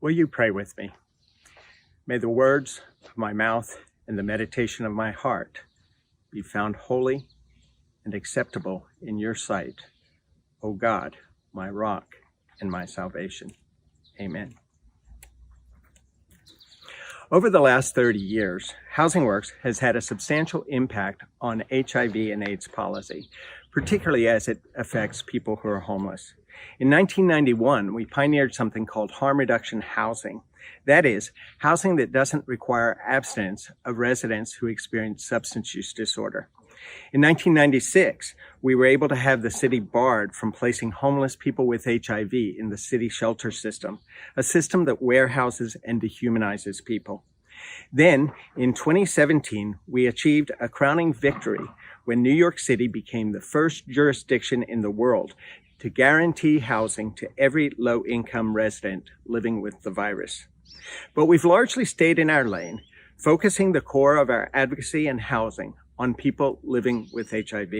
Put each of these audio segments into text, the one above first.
Will you pray with me? May the words of my mouth and the meditation of my heart be found holy and acceptable in your sight, O God, my rock and my salvation. Amen. Over the last 30 years, Housing Works has had a substantial impact on HIV and AIDS policy, particularly as it affects people who are homeless. In 1991, we pioneered something called harm reduction housing. That is, housing that doesn't require abstinence of residents who experience substance use disorder. In 1996, we were able to have the city barred from placing homeless people with HIV in the city shelter system, a system that warehouses and dehumanizes people. Then, in 2017, we achieved a crowning victory when New York City became the first jurisdiction in the world to guarantee housing to every low-income resident living with the virus. But we've largely stayed in our lane, focusing the core of our advocacy and housing on people living with HIV.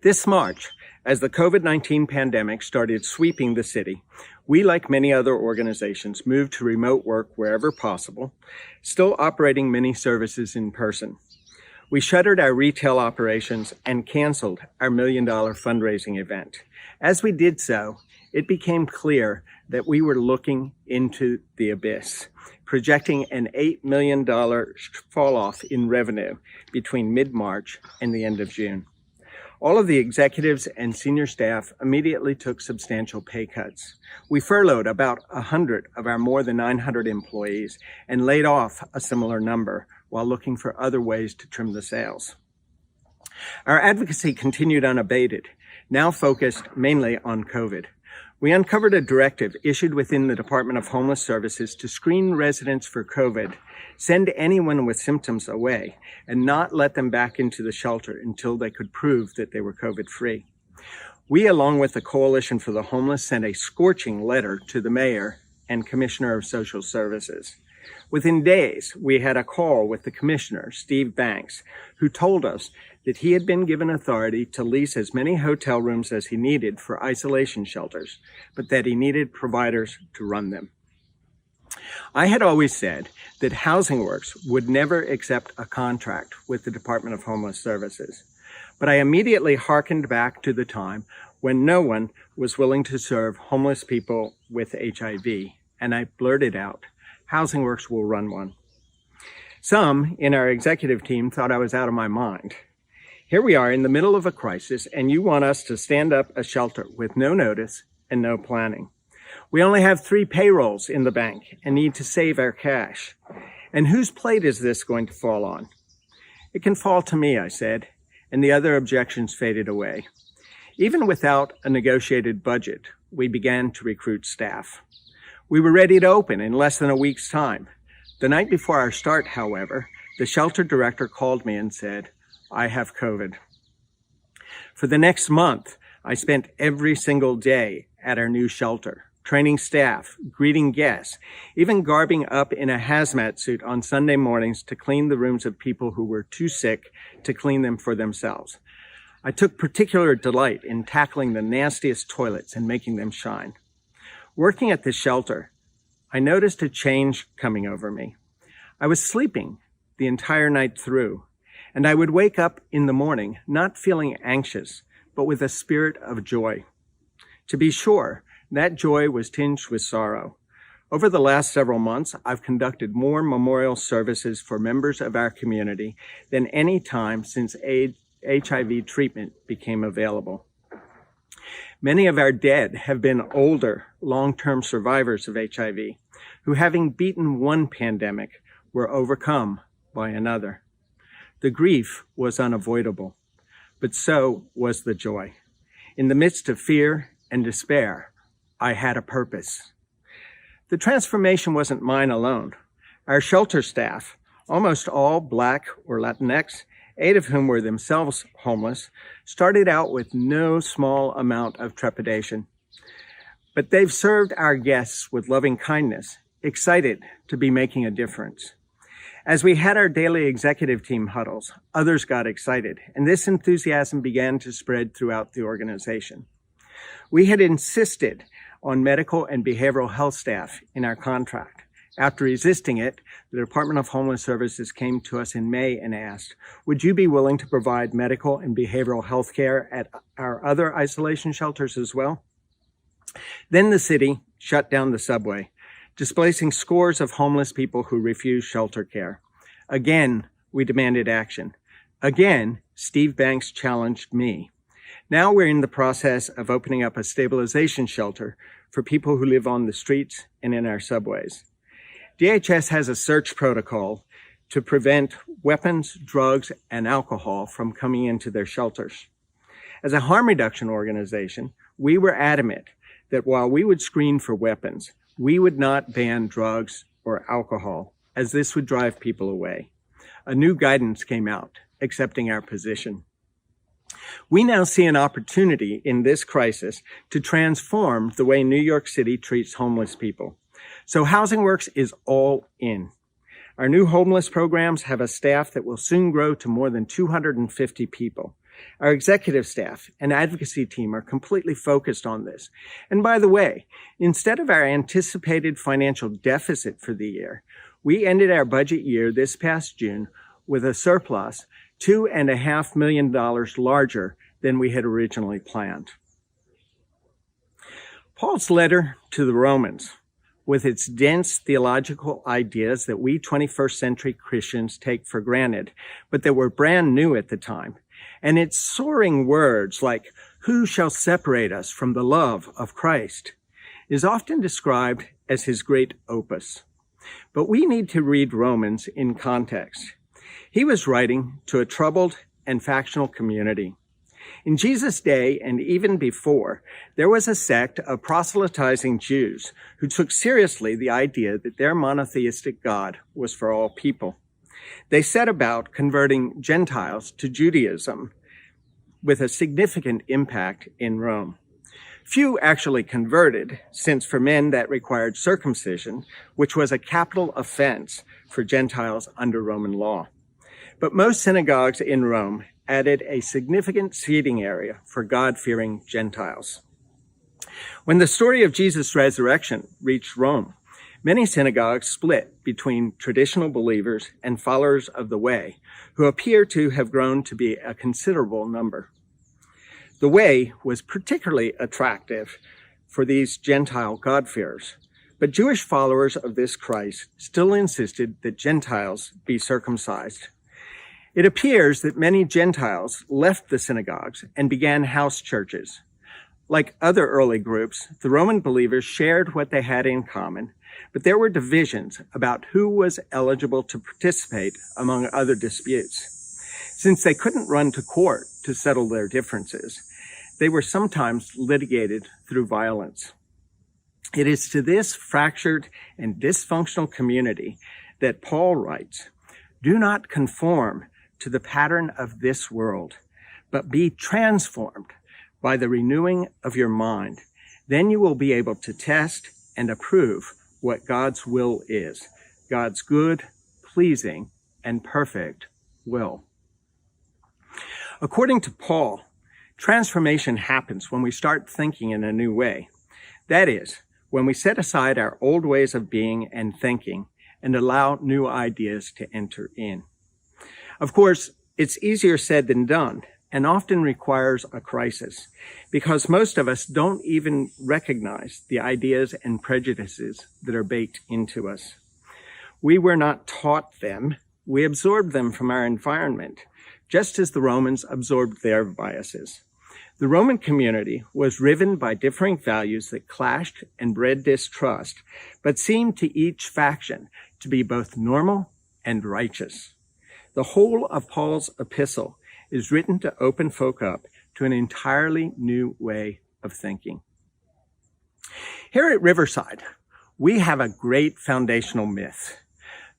This March, as the COVID-19 pandemic started sweeping the city, we, like many other organizations, moved to remote work wherever possible, still operating many services in person. We shuttered our retail operations and canceled our $1 million fundraising event. As we did so, it became clear that we were looking into the abyss, projecting an $8 million fall off in revenue between mid-March and the end of June. All of the executives and senior staff immediately took substantial pay cuts. We furloughed about 100 of our more than 900 employees and laid off a similar number while looking for other ways to trim the sails. Our advocacy continued unabated, now focused mainly on COVID. We uncovered a directive issued within the Department of Homeless Services to screen residents for COVID, send anyone with symptoms away, and not let them back into the shelter until they could prove that they were COVID-free. We, along with the Coalition for the Homeless, sent a scorching letter to the mayor and Commissioner of Social Services. Within days, we had a call with the commissioner, Steve Banks, who told us that he had been given authority to lease as many hotel rooms as he needed for isolation shelters, but that he needed providers to run them. I had always said that Housing Works would never accept a contract with the Department of Homeless Services, but I immediately hearkened back to the time when no one was willing to serve homeless people with HIV, and I blurted out, Housing Works will run one. Some in our executive team thought I was out of my mind. Here we are in the middle of a crisis, and you want us to stand up a shelter with no notice and no planning. We only have 3 payrolls in the bank and need to save our cash. And whose plate is this going to fall on? It can fall to me, I said, and the other objections faded away. Even without a negotiated budget, we began to recruit staff. We were ready to open in less than a week's time. The night before our start, however, the shelter director called me and said, I have COVID. For the next month, I spent every single day at our new shelter, training staff, greeting guests, even garbing up in a hazmat suit on Sunday mornings to clean the rooms of people who were too sick to clean them for themselves. I took particular delight in tackling the nastiest toilets and making them shine. Working at the shelter, I noticed a change coming over me. I was sleeping the entire night through, and I would wake up in the morning not feeling anxious, but with a spirit of joy. To be sure, that joy was tinged with sorrow. Over the last several months, I've conducted more memorial services for members of our community than any time since HIV treatment became available. Many of our dead have been older, long-term survivors of HIV, who, having beaten one pandemic, were overcome by another. The grief was unavoidable, but so was the joy. In the midst of fear and despair, I had a purpose. The transformation wasn't mine alone. Our shelter staff, almost all Black or Latinx, 8 of whom were themselves homeless, started out with no small amount of trepidation. But they've served our guests with loving kindness, excited to be making a difference. As we had our daily executive team huddles, others got excited, and this enthusiasm began to spread throughout the organization. We had insisted on medical and behavioral health staff in our contract. After resisting it, the Department of Homeless Services came to us in May and asked, would you be willing to provide medical and behavioral health care at our other isolation shelters as well? Then the city shut down the subway, displacing scores of homeless people who refused shelter care. Again, we demanded action. Again, Steve Banks challenged me. Now we're in the process of opening up a stabilization shelter for people who live on the streets and in our subways. DHS has a search protocol to prevent weapons, drugs, and alcohol from coming into their shelters. As a harm reduction organization, we were adamant that while we would screen for weapons, we would not ban drugs or alcohol, as this would drive people away. A new guidance came out accepting our position. We now see an opportunity in this crisis to transform the way New York City treats homeless people. So Housing Works is all in. Our new homeless programs have a staff that will soon grow to more than 250 people. Our executive staff and advocacy team are completely focused on this. And by the way, instead of our anticipated financial deficit for the year, we ended our budget year this past June with a surplus $2.5 million larger than we had originally planned. Paul's letter to the Romans, with its dense theological ideas that we 21st century Christians take for granted, but that were brand new at the time, and its soaring words like, "Who shall separate us from the love of Christ?" is often described as his great opus. But we need to read Romans in context. He was writing to a troubled and factional community. In Jesus' day, and even before, there was a sect of proselytizing Jews who took seriously the idea that their monotheistic God was for all people. They set about converting Gentiles to Judaism with a significant impact in Rome. Few actually converted, since for men that required circumcision, which was a capital offense for Gentiles under Roman law. But most synagogues in Rome added a significant seating area for God-fearing Gentiles. When the story of Jesus' resurrection reached Rome, many synagogues split between traditional believers and followers of the Way, who appear to have grown to be a considerable number. The Way was particularly attractive for these Gentile God-fearers, but Jewish followers of this Christ still insisted that Gentiles be circumcised. It appears that many Gentiles left the synagogues and began house churches. Like other early groups, the Roman believers shared what they had in common, but there were divisions about who was eligible to participate among other disputes. Since they couldn't run to court to settle their differences, they were sometimes litigated through violence. It is to this fractured and dysfunctional community that Paul writes, "Do not conform to the pattern of this world, but be transformed by the renewing of your mind. Then you will be able to test and approve what God's will is, God's good, pleasing, and perfect will." According to Paul, transformation happens when we start thinking in a new way. That is, when we set aside our old ways of being and thinking and allow new ideas to enter in. Of course, it's easier said than done and often requires a crisis because most of us don't even recognize the ideas and prejudices that are baked into us. We were not taught them. We absorbed them from our environment, just as the Romans absorbed their biases. The Roman community was riven by differing values that clashed and bred distrust, but seemed to each faction to be both normal and righteous. The whole of Paul's epistle is written to open folk up to an entirely new way of thinking. Here at Riverside, we have a great foundational myth.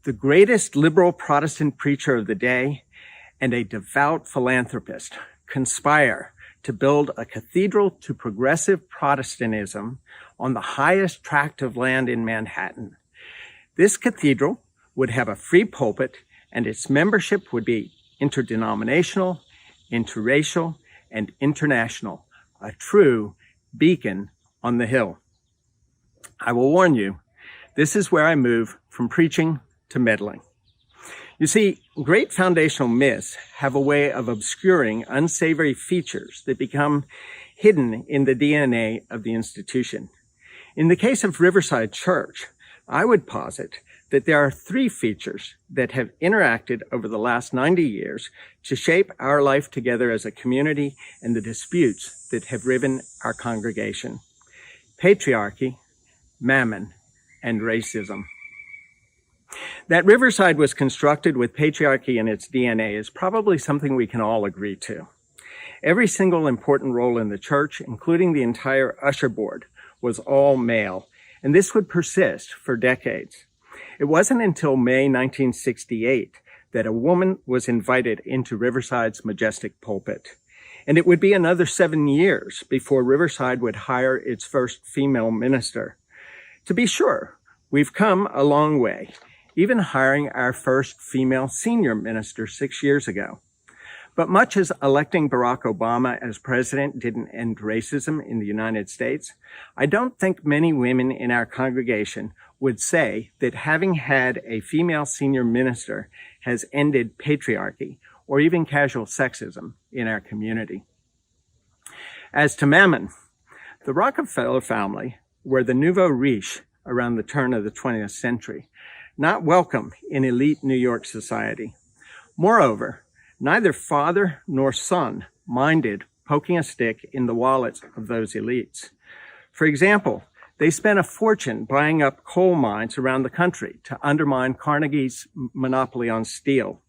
The greatest liberal Protestant preacher of the day and a devout philanthropist conspire to build a cathedral to progressive Protestantism on the highest tract of land in Manhattan. This cathedral would have a free pulpit, and its membership would be interdenominational, interracial, and international, a true beacon on the hill. I will warn you, this is where I move from preaching to meddling. You see, great foundational myths have a way of obscuring unsavory features that become hidden in the DNA of the institution. In the case of Riverside Church, I would posit that there are three features that have interacted over the last 90 years to shape our life together as a community and the disputes that have riven our congregation: patriarchy, mammon, and racism. That Riverside was constructed with patriarchy in its DNA is probably something we can all agree to. Every single important role in the church, including the entire usher board, was all male, and this would persist for decades. It wasn't until May 1968 that a woman was invited into Riverside's majestic pulpit. And it would be another 7 years before Riverside would hire its first female minister. To be sure, we've come a long way, even hiring our first female senior minister 6 years ago. But much as electing Barack Obama as president didn't end racism in the United States, I don't think many women in our congregation would say that having had a female senior minister has ended patriarchy or even casual sexism in our community. As to mammon, the Rockefeller family were the nouveau riche around the turn of the 20th century, not welcome in elite New York society. Moreover, neither father nor son minded poking a stick in the wallets of those elites. For example, they spent a fortune buying up coal mines around the country to undermine Carnegie's monopoly on steel.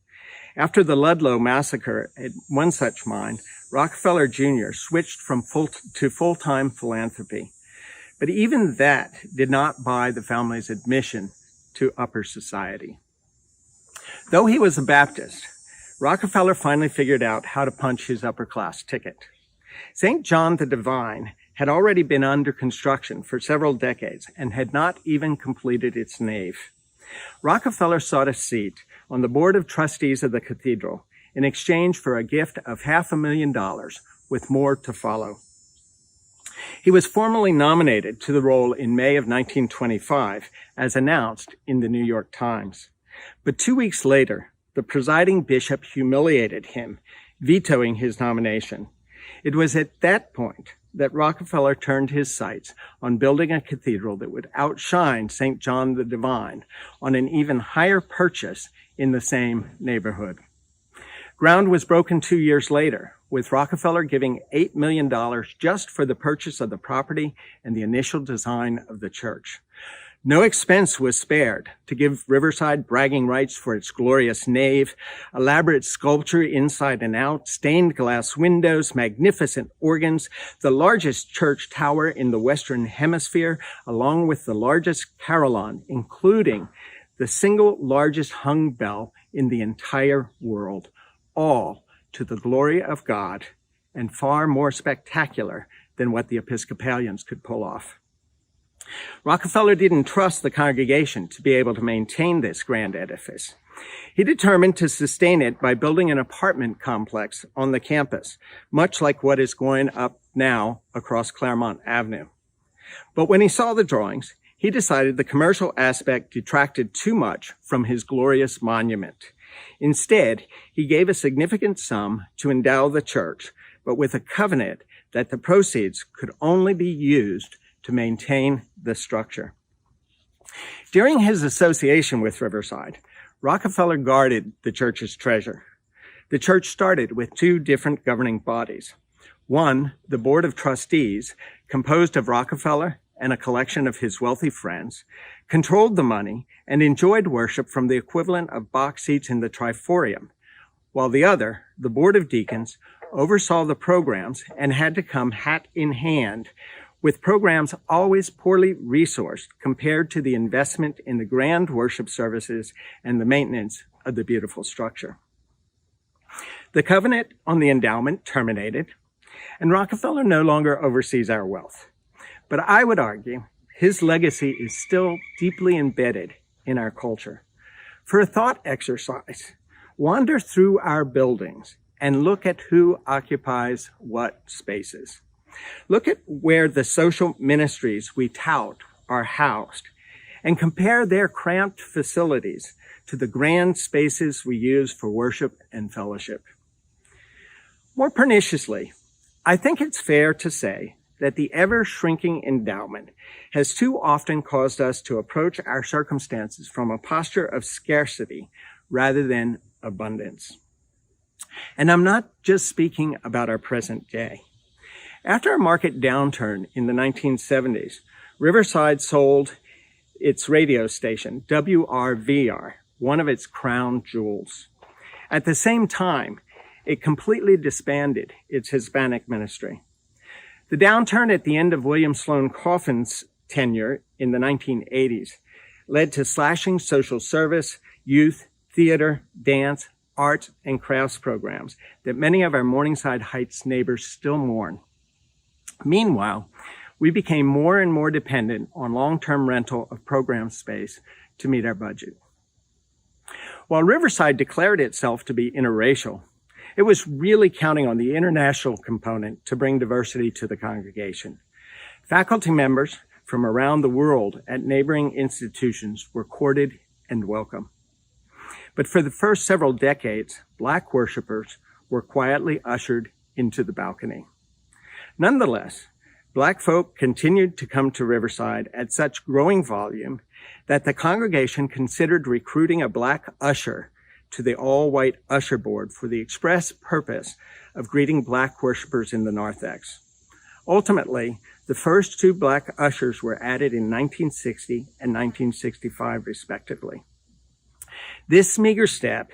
After the Ludlow massacre at one such mine, Rockefeller Jr. switched to full-time philanthropy. But even that did not buy the family's admission to upper society. Though he was a Baptist, Rockefeller finally figured out how to punch his upper-class ticket. St. John the Divine had already been under construction for several decades and had not even completed its nave. Rockefeller sought a seat on the board of trustees of the cathedral in exchange for a gift of $500,000, with more to follow. He was formally nominated to the role in May of 1925, as announced in the New York Times. But 2 weeks later, the presiding bishop humiliated him, vetoing his nomination. It was at that point that Rockefeller turned his sights on building a cathedral that would outshine St. John the Divine on an even higher purchase in the same neighborhood. Ground was broken 2 years later, with Rockefeller giving $8 million just for the purchase of the property and the initial design of the church. No expense was spared to give Riverside bragging rights for its glorious nave, elaborate sculpture inside and out, stained glass windows, magnificent organs, the largest church tower in the Western Hemisphere, along with the largest carillon, including the single largest hung bell in the entire world, all to the glory of God and far more spectacular than what the Episcopalians could pull off. Rockefeller didn't trust the congregation to be able to maintain this grand edifice. He determined to sustain it by building an apartment complex on the campus, much like what is going up now across Claremont Avenue. But when he saw the drawings, he decided the commercial aspect detracted too much from his glorious monument. Instead, he gave a significant sum to endow the church, but with a covenant that the proceeds could only be used to maintain the structure. During his association with Riverside, Rockefeller guarded the church's treasure. The church started with two different governing bodies. One, the Board of Trustees, composed of Rockefeller and a collection of his wealthy friends, controlled the money and enjoyed worship from the equivalent of box seats in the Triforium, while the other, the Board of Deacons, oversaw the programs and had to come hat in hand, with programs always poorly resourced compared to the investment in the grand worship services and the maintenance of the beautiful structure. The covenant on the endowment terminated, and Rockefeller no longer oversees our wealth. But I would argue his legacy is still deeply embedded in our culture. For a thought exercise, wander through our buildings and look at who occupies what spaces. Look at where the social ministries we tout are housed and compare their cramped facilities to the grand spaces we use for worship and fellowship. More perniciously, I think it's fair to say that the ever-shrinking endowment has too often caused us to approach our circumstances from a posture of scarcity rather than abundance. And I'm not just speaking about our present day. After a market downturn in the 1970s, Riverside sold its radio station, WRVR, one of its crown jewels. At the same time, it completely disbanded its Hispanic ministry. The downturn at the end of William Sloane Coffin's tenure in the 1980s led to slashing social service, youth, theater, dance, arts, and crafts programs that many of our Morningside Heights neighbors still mourn. Meanwhile, we became more and more dependent on long-term rental of program space to meet our budget. While Riverside declared itself to be interracial, it was really counting on the international component to bring diversity to the congregation. Faculty members from around the world at neighboring institutions were courted and welcome. But for the first several decades, Black worshipers were quietly ushered into the balcony. Nonetheless, Black folk continued to come to Riverside at such growing volume that the congregation considered recruiting a Black usher to the all-white usher board for the express purpose of greeting Black worshipers in the narthex. Ultimately, the first two Black ushers were added in 1960 and 1965, respectively. This meager step,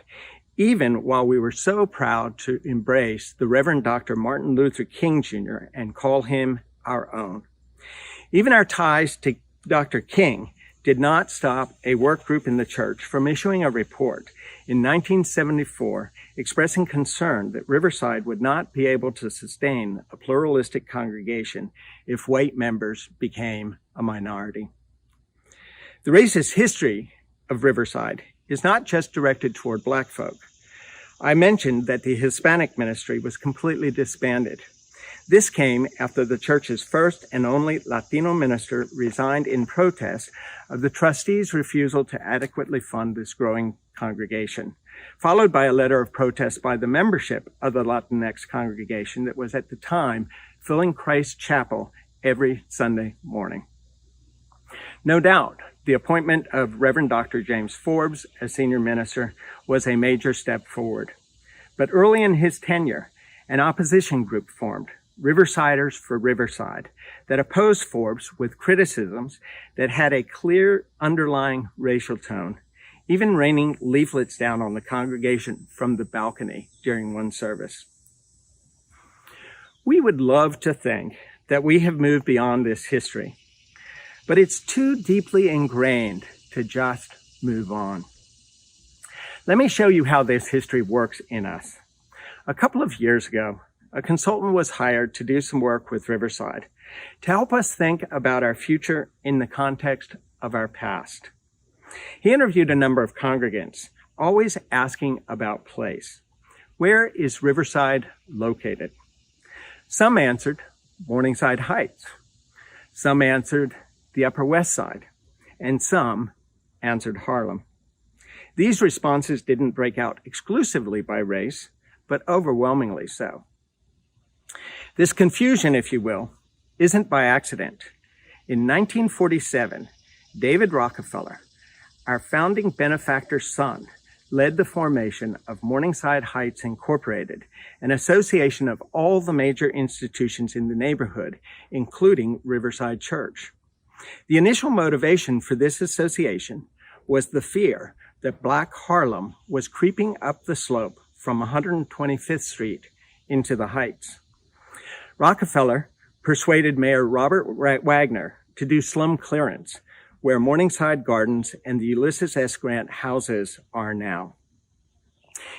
even while we were so proud to embrace the Reverend Dr. Martin Luther King Jr. and call him our own. Even our ties to Dr. King did not stop a work group in the church from issuing a report in 1974 expressing concern that Riverside would not be able to sustain a pluralistic congregation if white members became a minority. The racist history of Riverside is not just directed toward Black folk. I mentioned that the Hispanic ministry was completely disbanded. This came after the church's first and only Latino minister resigned in protest of the trustees' refusal to adequately fund this growing congregation, followed by a letter of protest by the membership of the Latinx congregation that was at the time filling Christ Chapel every Sunday morning. No doubt, the appointment of Reverend Dr. James Forbes as senior minister was a major step forward. But early in his tenure, an opposition group formed, Riversiders for Riverside, that opposed Forbes with criticisms that had a clear underlying racial tone, even raining leaflets down on the congregation from the balcony during one service. We would love to think that we have moved beyond this history, but it's too deeply ingrained to just move on. Let me show you how this history works in us. A couple of years ago, a consultant was hired to do some work with Riverside to help us think about our future in the context of our past. He interviewed a number of congregants, always asking about place. Where is Riverside located? Some answered Morningside Heights. Some answered the Upper West Side, and some answered Harlem. These responses didn't break out exclusively by race, but overwhelmingly so. This confusion, if you will, isn't by accident. In 1947, David Rockefeller, our founding benefactor's son, led the formation of Morningside Heights Incorporated, an association of all the major institutions in the neighborhood, including Riverside Church. The initial motivation for this association was the fear that Black Harlem was creeping up the slope from 125th Street into the Heights. Rockefeller persuaded Mayor Robert Wagner to do slum clearance where Morningside Gardens and the Ulysses S. Grant houses are now.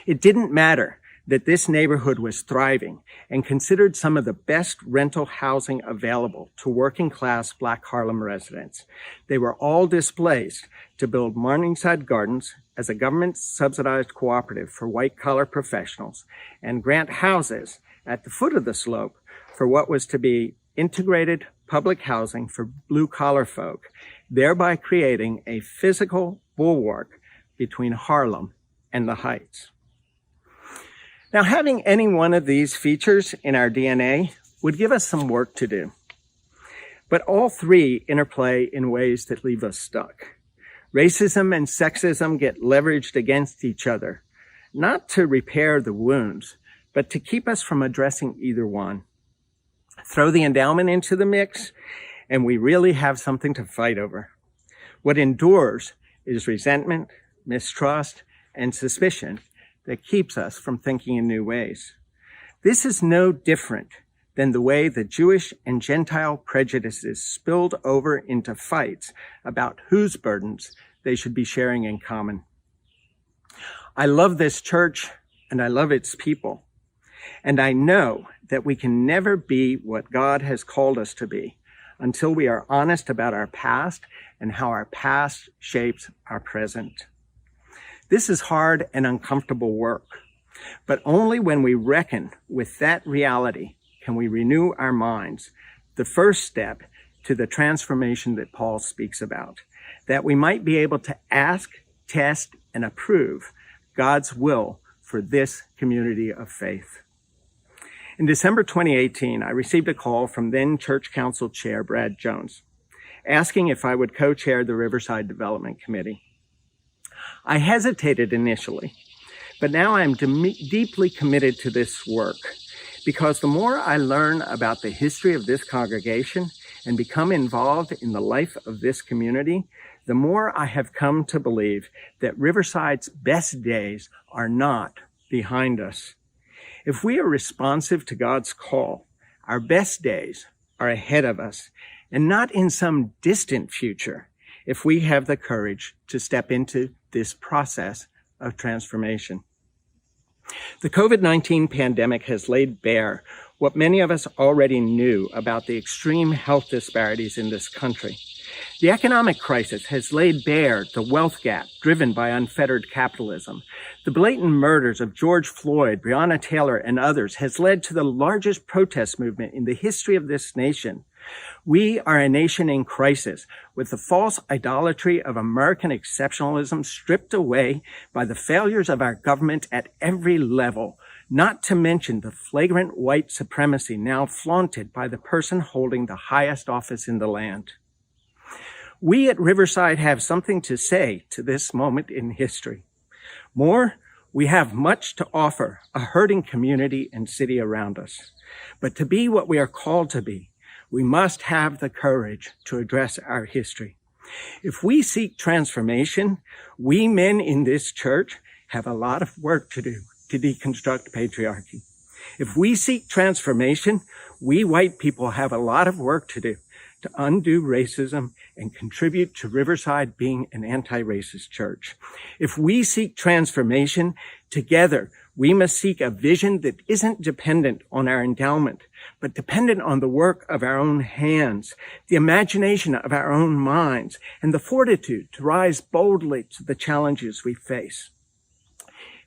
It didn't matter that this neighborhood was thriving and considered some of the best rental housing available to working-class Black Harlem residents. They were all displaced to build Morningside Gardens as a government-subsidized cooperative for white-collar professionals and Grant houses at the foot of the slope for what was to be integrated public housing for blue-collar folk, thereby creating a physical bulwark between Harlem and the Heights. Now, having any one of these features in our DNA would give us some work to do. But all three interplay in ways that leave us stuck. Racism and sexism get leveraged against each other, not to repair the wounds, but to keep us from addressing either one. Throw the endowment into the mix, and we really have something to fight over. What endures is resentment, mistrust, and suspicion that keeps us from thinking in new ways. This is no different than the way the Jewish and Gentile prejudices spilled over into fights about whose burdens they should be sharing in common. I love this church and I love its people. And I know that we can never be what God has called us to be until we are honest about our past and how our past shapes our present. This is hard and uncomfortable work, but only when we reckon with that reality can we renew our minds, the first step to the transformation that Paul speaks about, that we might be able to ask, test, and approve God's will for this community of faith. In December 2018, I received a call from then Church Council Chair Brad Jones, asking if I would co-chair the Riverside Development Committee. I hesitated initially, but now I am deeply committed to this work because the more I learn about the history of this congregation and become involved in the life of this community, the more I have come to believe that Riverside's best days are not behind us. If we are responsive to God's call, our best days are ahead of us and not in some distant future if we have the courage to step into this process of transformation. The COVID-19 pandemic has laid bare what many of us already knew about the extreme health disparities in this country. The economic crisis has laid bare the wealth gap driven by unfettered capitalism. The blatant murders of George Floyd, Breonna Taylor, and others has led to the largest protest movement in the history of this nation. We are a nation in crisis, with the false idolatry of American exceptionalism stripped away by the failures of our government at every level, not to mention the flagrant white supremacy now flaunted by the person holding the highest office in the land. We at Riverside have something to say to this moment in history. More, we have much to offer a hurting community and city around us. But to be what we are called to be, we must have the courage to address our history. If we seek transformation, we men in this church have a lot of work to do to deconstruct patriarchy. If we seek transformation, we white people have a lot of work to do to undo racism and contribute to Riverside being an anti-racist church. If we seek transformation, together we must seek a vision that isn't dependent on our endowment, but dependent on the work of our own hands, the imagination of our own minds, and the fortitude to rise boldly to the challenges we face.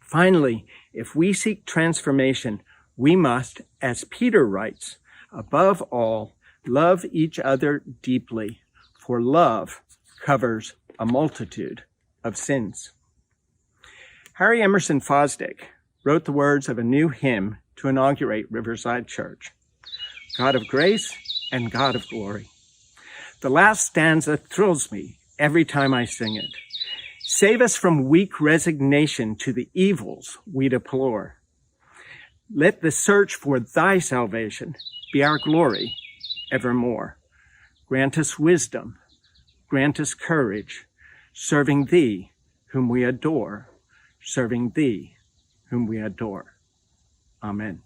Finally, if we seek transformation, we must, as Peter writes, above all, love each other deeply, for love covers a multitude of sins. Harry Emerson Fosdick wrote the words of a new hymn to inaugurate Riverside Church, God of grace and God of glory. The last stanza thrills me every time I sing it. Save us from weak resignation to the evils we deplore. Let the search for thy salvation be our glory evermore. Grant us wisdom, grant us courage, serving thee whom we adore, serving thee whom we adore. Amen.